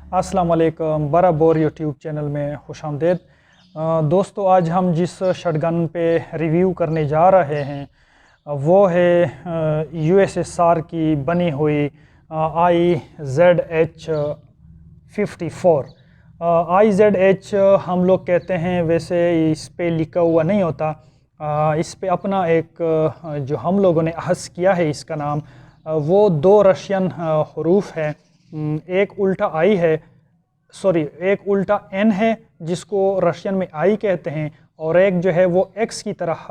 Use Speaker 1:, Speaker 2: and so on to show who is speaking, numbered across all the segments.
Speaker 1: अस्सलाम वालेकुम, बराबर यूट्यूब चैनल में खुशामदीद। दोस्तों, आज हम जिस शटगन पे रिव्यू करने जा रहे हैं वो है USSR की बनी हुई IZH-54। IZH हम लोग कहते हैं, वैसे इस पे लिखा हुआ नहीं होता। इस पे अपना एक जो हम लोगों ने अहस किया है इसका नाम, वो दो रशियन हरूफ है। एक उल्टा आई है, सॉरी एक उल्टा एन है जिसको रशियन में आई कहते हैं, और एक जो है वो एक्स की तरह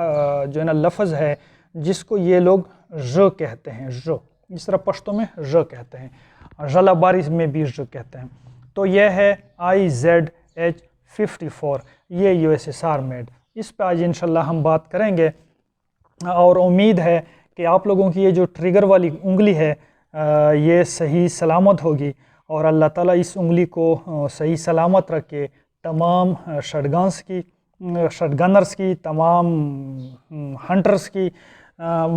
Speaker 1: जो है ना लफ्ज़ है जिसको ये लोग ज कहते हैं। ज इस तरह पश्तो में ज कहते हैं, जलाबारी में भी ज कहते हैं। तो यह है IZH-54, ये USSR मेड। इस पर आज इंशाल्लाह हम बात करेंगे और उम्मीद है कि आप लोगों की ये जो ट्रिगर वाली उंगली है ये सही सलामत होगी और अल्लाह ताला इस उंगली को सही सलामत रखे तमाम शटगनर्स की, तमाम हंटर्स की,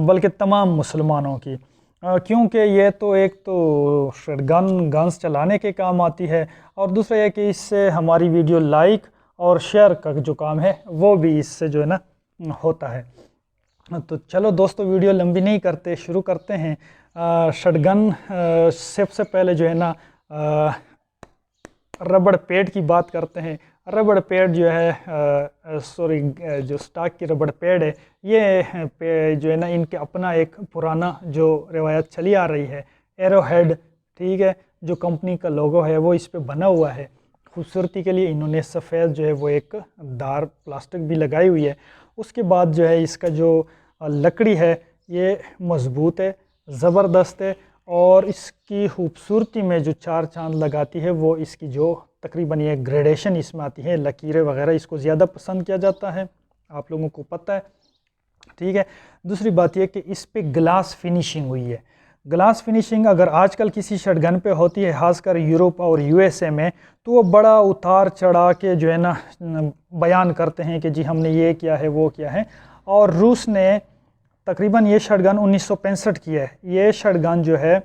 Speaker 1: बल्कि तमाम मुसलमानों की, क्योंकि ये तो एक तो गन्स चलाने के काम आती है, और दूसरा यह कि इससे हमारी वीडियो लाइक और शेयर का जो काम है वो भी इससे जो है ना होता है। तो चलो दोस्तों, वीडियो लंबी नहीं करते, शुरू करते हैं। शटगन सबसे पहले जो है ना रबड़ पैड की बात करते हैं। रबड़ पैड जो है सॉरी जो स्टॉक की रबड़ पैड है, ये जो है ना इनके अपना एक पुराना जो रिवायत चली आ रही है, एरोहेड, ठीक है, जो कंपनी का लोगो है वो इस पे बना हुआ है। खूबसूरती के लिए इन्होंने सफ़ेद जो है वो एक दार प्लास्टिक भी लगाई हुई है। उसके बाद जो है इसका जो लकड़ी है ये मज़बूत है, ज़बरदस्त है, और इसकी खूबसूरती में जो चार चांद लगाती है वो इसकी जो तकरीबन ये ग्रेडेशन इसमें आती है, लकीरें वगैरह, इसको ज़्यादा पसंद किया जाता है, आप लोगों को पता है, ठीक है। दूसरी बात यह कि इस पे ग्लास फिनिशिंग हुई है। ग्लास फिनिशिंग अगर आजकल किसी शटगन पे होती है, खासकर यूरोप और USA में, तो वो बड़ा उतार चढ़ा के जो है ना बयान करते हैं कि जी हमने ये किया है वो किया है। और रूस ने तकरीबन ये शटगन 1965 की है। ये शटगन जो है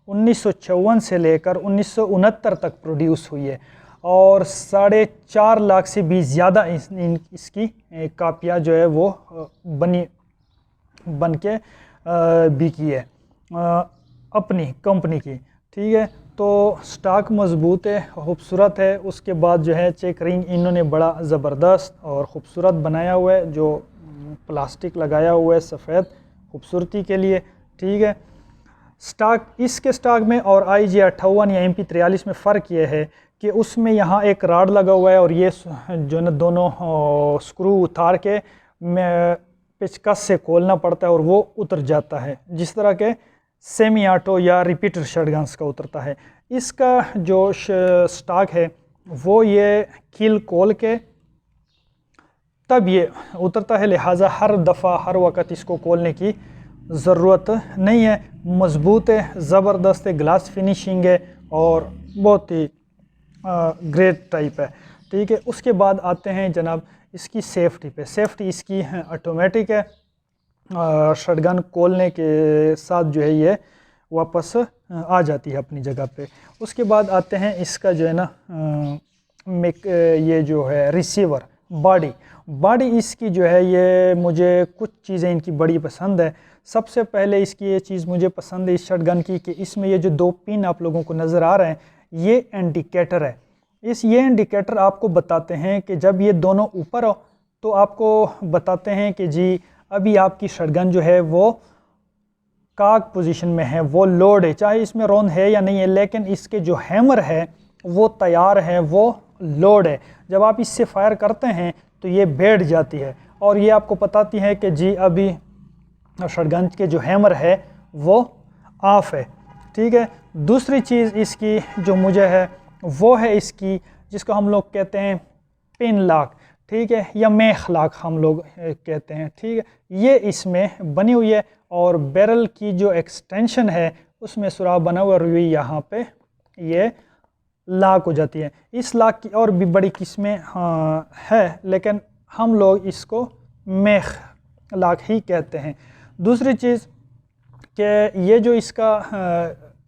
Speaker 1: 1954 से लेकर 1969 तक प्रोड्यूस हुई है, और 4.5 लाख से भी ज़्यादा इसकी कापियाँ जो है वो बन के बिकी है अपनी कंपनी की, ठीक है। तो स्टॉक मज़बूत है, खूबसूरत है। उसके बाद जो है चेकरिंग इन्होंने बड़ा ज़बरदस्त और ख़ूबसूरत बनाया हुआ है, जो प्लास्टिक लगाया हुआ है सफ़ेद खूबसूरती के लिए, ठीक है। स्टॉक, इसके स्टॉक में और IG-58 या MP-43 में फ़र्क ये है कि उसमें यहाँ एक राड लगा हुआ है, और ये जो है दोनों स्क्रू उतार के पेचकस से खोलना पड़ता है और वो उतर जाता है, जिस तरह के सेमी ऑटो या रिपीटर शटगन्स का उतरता है। इसका जो स्टॉक है वो ये कील खोल के तब ये उतरता है, लिहाजा हर दफ़ा हर वक्त इसको खोलने की ज़रूरत नहीं है। मज़बूत है, ज़बरदस्त है, ग्लास फिनिशिंग है और बहुत ही ग्रेट टाइप है, ठीक है। उसके बाद आते हैं जनाब इसकी सेफ्टी पे। सेफ्टी इसकी ऑटोमेटिक है, शटगन खोलने के साथ जो है ये वापस आ जाती है अपनी जगह पे। उसके बाद आते हैं इसका जो है ना ये जो है रिसीवर बॉडी इसकी जो है, ये मुझे कुछ चीज़ें इनकी बड़ी पसंद है। सबसे पहले इसकी ये चीज़ मुझे पसंद है इस शटगन की कि इसमें ये जो दो पिन आप लोगों को नज़र आ रहे हैं, ये इंडिकेटर है। ये इंडिकेटर आपको बताते हैं कि जब ये दोनों ऊपर हो तो आपको बताते हैं कि जी अभी आपकी शटगन जो है वो काक पोजीशन में है, वो लोड है, चाहे इसमें रौंद है या नहीं है, लेकिन इसके जो हैमर है वो तैयार है, वो लोड है। जब आप इससे फायर करते हैं तो ये बैठ जाती है, और ये आपको बताती है कि जी अभी शटगन के जो हैमर है वो ऑफ है, ठीक है। दूसरी चीज़ इसकी जो मुझे है वो है इसकी, जिसको हम लोग कहते हैं पिन लॉक, ठीक है, या मेख लॉक हम लोग कहते हैं, ठीक है। ये इसमें बनी हुई है, और बैरल की जो एक्सटेंशन है उसमें सुराख बना हुआ रुई, यहाँ पे ये लॉक हो जाती है। इस लॉक की और भी बड़ी किस्में है, लेकिन हम लोग इसको मेख लॉक ही कहते हैं। दूसरी चीज़ कि ये जो इसका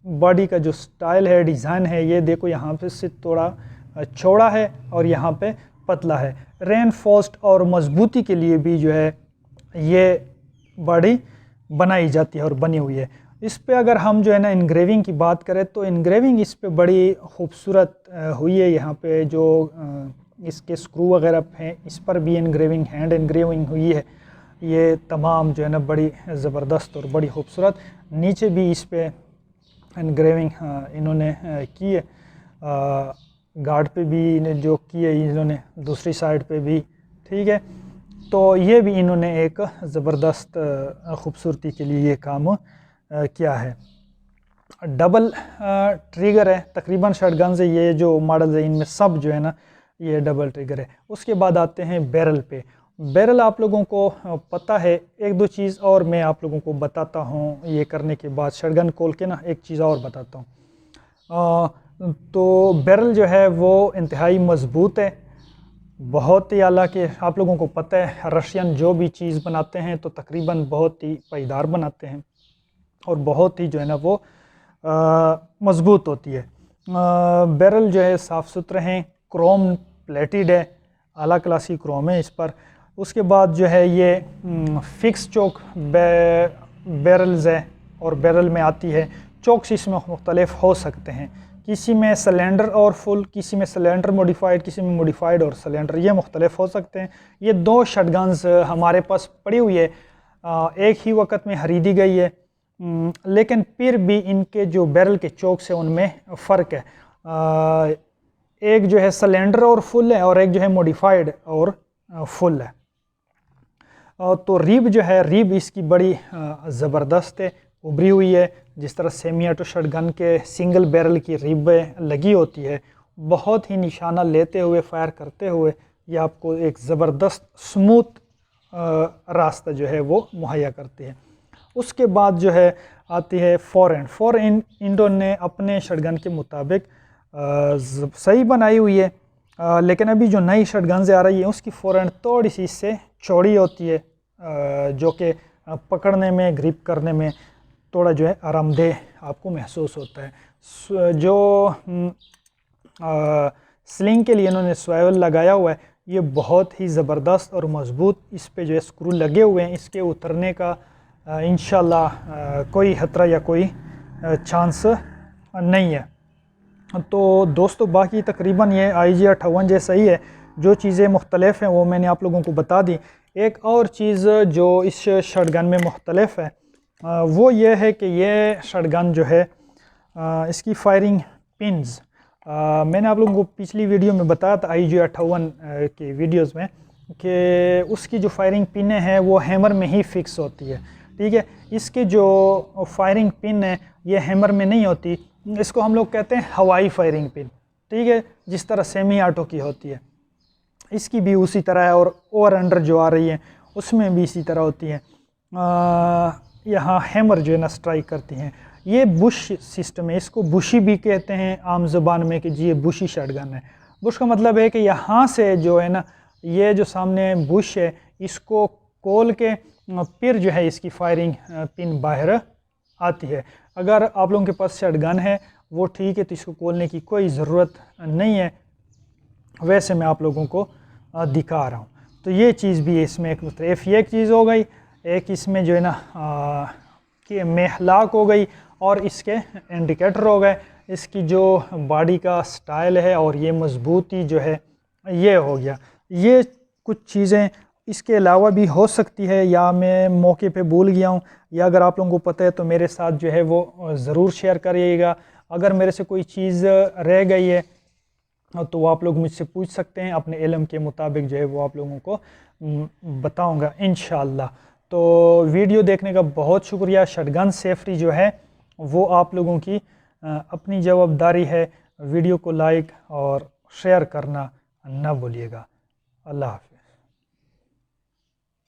Speaker 1: बॉडी का जो स्टाइल है, डिज़ाइन है, ये देखो यहाँ पे से थोड़ा चौड़ा है और यहाँ पे पतला है। रेनफोर्स्ड और मजबूती के लिए भी जो है ये बॉडी बनाई जाती है और बनी हुई है। इस पे अगर हम जो है ना इनग्रेविंग की बात करें तो इनग्रेविंग इस पे बड़ी खूबसूरत हुई है। यहाँ पे जो इसके स्क्रू वगैरह हैं इस पर भी इनग्रेविंग, हैंड इनग्रेविंग हुई है। ये तमाम जो है ना बड़ी ज़बरदस्त और बड़ी खूबसूरत। नीचे भी इस पे इनग्रेविंग इन्होंने की है, गार्ड पे भी जो की है इन्होंने, दूसरी साइड पे भी, ठीक है। तो ये भी इन्होंने एक ज़बरदस्त खूबसूरती के लिए ये काम किया है। डबल ट्रिगर है तकरीबन शॉटगन से, ये जो मॉडल है इनमें सब जो है ना ये डबल ट्रिगर है। उसके बाद आते हैं बैरल पे। बैरल आप लोगों को पता है। एक दो चीज़ और मैं आप लोगों को बताता हूँ ये करने के बाद, शॉटगन खोल के ना एक चीज़ और बताता हूँ। तो बैरल जो है वो इंतहाई मज़बूत है, बहुत ही आला के। आप लोगों को पता है रशियन जो भी चीज़ बनाते हैं तो तकरीबन बहुत ही पायदार बनाते हैं और बहुत ही जो है ना वो मज़बूत होती है। बैरल जो है साफ़ सुथरे हैं, क्रोम प्लेटेड है, आला क्लास की क्रोम है इस पर। उसके बाद जो है ये फिक्स चोक बैरल्स है और बैरल में आती है। चोक्स इसमें मुख्तलिफ हो सकते हैं, किसी में सिलेंडर और फुल, किसी में सिलेंडर मॉडिफाइड, किसी में मॉडिफाइड और सिलेंडर, ये मुख्तलिफ हो सकते हैं। ये दो शॉटगन्स हमारे पास पड़ी हुई है, एक ही वक्त में खरीदी गई है, लेकिन फिर भी इनके जो बैरल के चोक्स है उनमें फ़र्क है। एक जो है सिलेंडर और फुल है और एक जो है मॉडिफाइड और फुल है। तो रिब जो है, रिब इसकी बड़ी ज़बरदस्त है, उभरी हुई है। जिस तरह सेमी ऑटो शॉटगन के सिंगल बैरल की रिब लगी होती है, बहुत ही निशाना लेते हुए, फायर करते हुए ये आपको एक ज़बरदस्त स्मूथ रास्ता जो है वो मुहैया करती है। उसके बाद जो है आती है फोर एंड इन्होंने अपने शॉटगन के मुताबिक सही बनाई हुई है, लेकिन अभी जो नई शॉटगन आ रही है उसकी फोर एंड थोड़ी सी इससे चौड़ी होती है, जो कि पकड़ने में, ग्रिप करने में थोड़ा जो है आरामदेह आपको महसूस होता है। जो स्लिंग के लिए इन्होंने स्वाइवल लगाया हुआ है, ये बहुत ही ज़बरदस्त और मज़बूत इस पे जो है स्क्रू लगे हुए हैं। इसके उतरने का इंशाल्लाह कोई खतरा या कोई चांस नहीं है। तो दोस्तों बाकी तकरीबन ये IG-58 जैसा ही है। जो चीज़ें मुख्तलिफ हैं वो मैंने आप लोगों को बता दी। एक और चीज़ जो इस शॉटगन में मुख्तलिफ है वो ये है कि ये शॉटगन जो है इसकी फायरिंग पिन्स, मैंने आप लोगों को पिछली वीडियो में बताया था IG-58 के वीडियोस में कि उसकी जो फायरिंग पिन है वो हैमर में ही फिक्स होती है, ठीक है। इसके जो फायरिंग पिन है ये हैमर में नहीं होती, इसको हम लोग कहते हैं हवाई फायरिंग पिन, ठीक है, जिस तरह सेमी ऑटो की होती है इसकी भी उसी तरह है। और ओवर अंडर जो आ रही है उसमें भी इसी तरह होती है। यहाँ हैमर जो है ना स्ट्राइक करती हैं। ये बुश सिस्टम है, इसको बुशी भी कहते हैं आम ज़बान में कि जी ये बुशी शॉटगन है। बुश का मतलब है कि यहाँ से जो है ना ये जो सामने बुश है इसको खोल के फिर जो है इसकी फायरिंग पिन बाहर आती है। अगर आप लोगों के पास शॉटगन है वो ठीक है, तो इसको खोलने की कोई ज़रूरत नहीं है, वैसे मैं आप लोगों को दिखा रहा हूँ। तो ये चीज़ भी है इसमें एक मुख्तलिफ, ये एक चीज़ हो गई। एक इसमें जो है ना कि मेहलाक हो गई और इसके इंडिकेटर हो गए। इसकी जो बॉडी का स्टाइल है और ये मजबूती जो है ये हो गया। ये कुछ चीज़ें इसके अलावा भी हो सकती है या मैं मौके पे भूल गया हूँ, या अगर आप लोगों को पता है तो मेरे साथ जो है वो ज़रूर शेयर करिएगा। अगर मेरे से कोई चीज़ रह गई है तो आप लोग मुझसे पूछ सकते हैं, अपने इल्म के मुताबिक जो है वो आप लोगों को बताऊंगा इंशाअल्लाह। तो वीडियो देखने का बहुत शुक्रिया। शॉटगन सेफ्टी जो है वो आप लोगों की अपनी जवाबदारी है। वीडियो को लाइक और शेयर करना ना भूलिएगा। अल्लाह हाफ़िज़।